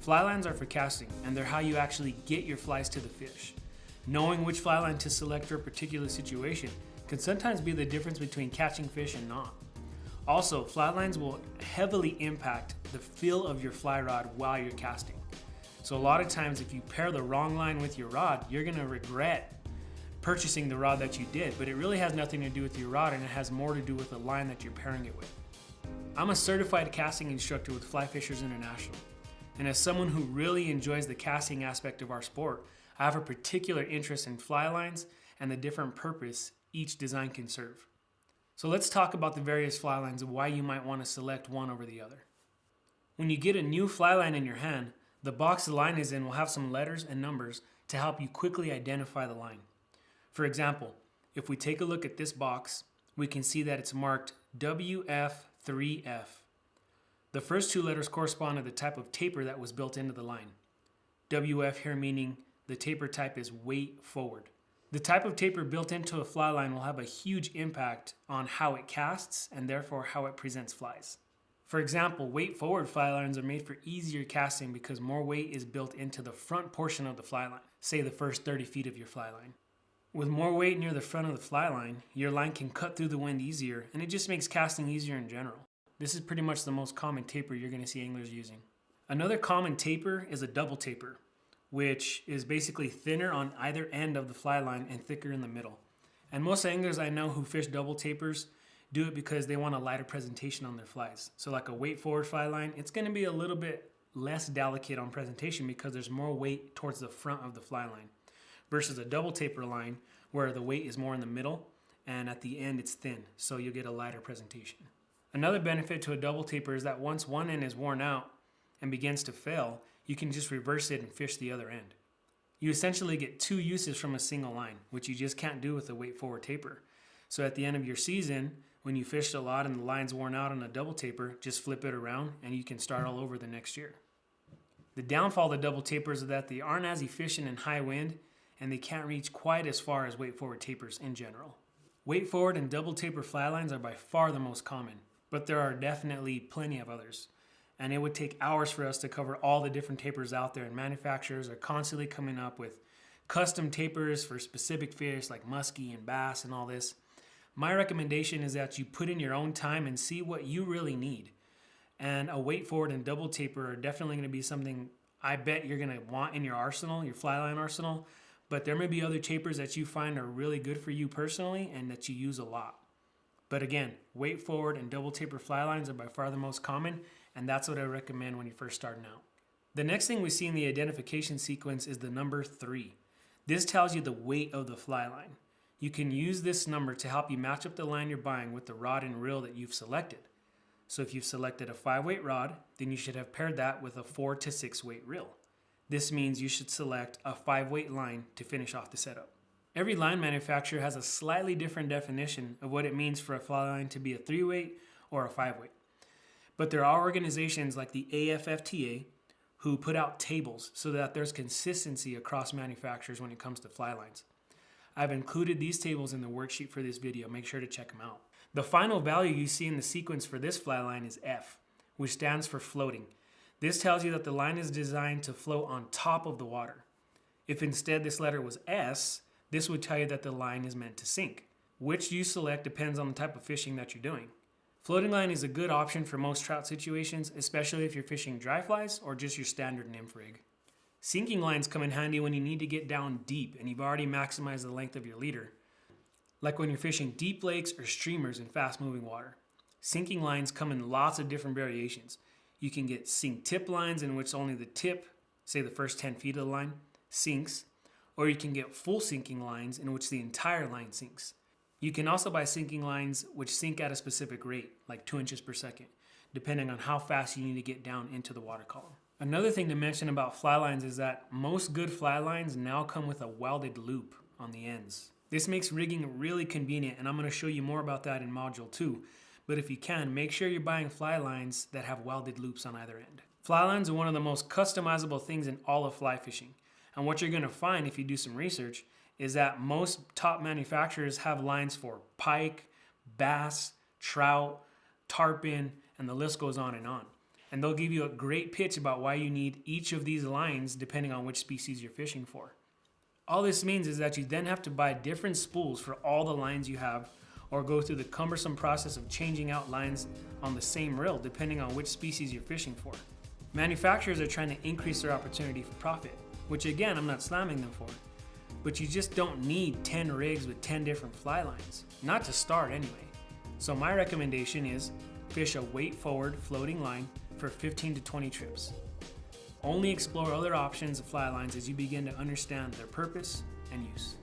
Fly lines are for casting, and they're how you actually get your flies to the fish. Knowing which fly line to select for a particular situation can sometimes be the difference between catching fish and not. Also, fly lines will heavily impact the feel of your fly rod while you're casting. So a lot of times if you pair the wrong line with your rod, you're gonna regret purchasing the rod that you did, but it really has nothing to do with your rod, and it has more to do with the line that you're pairing it with. I'm a certified casting instructor with Fly Fishers International, and as someone who really enjoys the casting aspect of our sport, I have a particular interest in fly lines and the different purpose each design can serve. So let's talk about the various fly lines and why you might want to select one over the other. When you get a new fly line in your hand, the box the line is in will have some letters and numbers to help you quickly identify the line. For example, if we take a look at this box, we can see that it's marked WF3F. The first two letters correspond to the type of taper that was built into the line. WF here meaning the taper type is weight forward. The type of taper built into a fly line will have a huge impact on how it casts and therefore how it presents flies. For example, weight forward fly lines are made for easier casting because more weight is built into the front portion of the fly line, say the first 30 feet of your fly line. With more weight near the front of the fly line, your line can cut through the wind easier, and it just makes casting easier in general. This is pretty much the most common taper you're going to see anglers using. Another common taper is a double taper, which is basically thinner on either end of the fly line and thicker in the middle. And most anglers I know who fish double tapers do it because they want a lighter presentation on their flies. So like a weight forward fly line, it's going to be a little bit less delicate on presentation because there's more weight towards the front of the fly line, versus a double taper line where the weight is more in the middle and at the end it's thin, so you'll get a lighter presentation. Another benefit to a double taper is that once one end is worn out and begins to fail, you can just reverse it and fish the other end. You essentially get two uses from a single line, which you just can't do with a weight forward taper. So at the end of your season, when you fished a lot and the line's worn out on a double taper, just flip it around and you can start all over the next year. The downfall of the double tapers is that they aren't as efficient in high wind and they can't reach quite as far as weight forward tapers in general. Weight forward and double taper fly lines are by far the most common, but there are definitely plenty of others. And it would take hours for us to cover all the different tapers out there, and manufacturers are constantly coming up with custom tapers for specific fish like muskie and bass and all this. My recommendation is that you put in your own time and see what you really need. And a weight forward and double taper are definitely going to be something I bet you're going to want in your arsenal, your fly line arsenal. But there may be other tapers that you find are really good for you personally and that you use a lot. But again, weight forward and double taper fly lines are by far the most common, and that's what I recommend when you're first starting out. The next thing we see in the identification sequence is the number 3. This tells you the weight of the fly line. You can use this number to help you match up the line you're buying with the rod and reel that you've selected. So if you've selected a 5-weight rod, then you should have paired that with a 4 to 6-weight reel. This means you should select a 5-weight line to finish off the setup. Every line manufacturer has a slightly different definition of what it means for a fly line to be a 3-weight or a 5-weight. But there are organizations like the AFFTA who put out tables so that there's consistency across manufacturers when it comes to fly lines. I've included these tables in the worksheet for this video. Make sure to check them out. The final value you see in the sequence for this fly line is F, which stands for floating. This tells you that the line is designed to float on top of the water. If instead this letter was S, this would tell you that the line is meant to sink. Which you select depends on the type of fishing that you're doing. Floating line is a good option for most trout situations, especially if you're fishing dry flies or just your standard nymph rig. Sinking lines come in handy when you need to get down deep and you've already maximized the length of your leader, like when you're fishing deep lakes or streamers in fast-moving water. Sinking lines come in lots of different variations. You can get sink tip lines in which only the tip, say the first 10 feet of the line, sinks, or you can get full sinking lines in which the entire line sinks. You can also buy sinking lines which sink at a specific rate, like 2 inches per second, depending on how fast you need to get down into the water column. Another thing to mention about fly lines is that most good fly lines now come with a welded loop on the ends. This makes rigging really convenient, and I'm going to show you more about that in Module 2. But if you can, make sure you're buying fly lines that have welded loops on either end. Fly lines are one of the most customizable things in all of fly fishing. And what you're going to find if you do some research is that most top manufacturers have lines for pike, bass, trout, tarpon, and the list goes on. and they'll give you a great pitch about why you need each of these lines depending on which species you're fishing for. All this means is that you then have to buy different spools for all the lines you have, or go through the cumbersome process of changing out lines on the same reel depending on which species you're fishing for. Manufacturers are trying to increase their opportunity for profit, which again, I'm not slamming them for, but you just don't need 10 rigs with 10 different fly lines, not to start anyway. So my recommendation is fish a weight forward floating line for 15 to 20 trips. Only explore other options of fly lines as you begin to understand their purpose and use.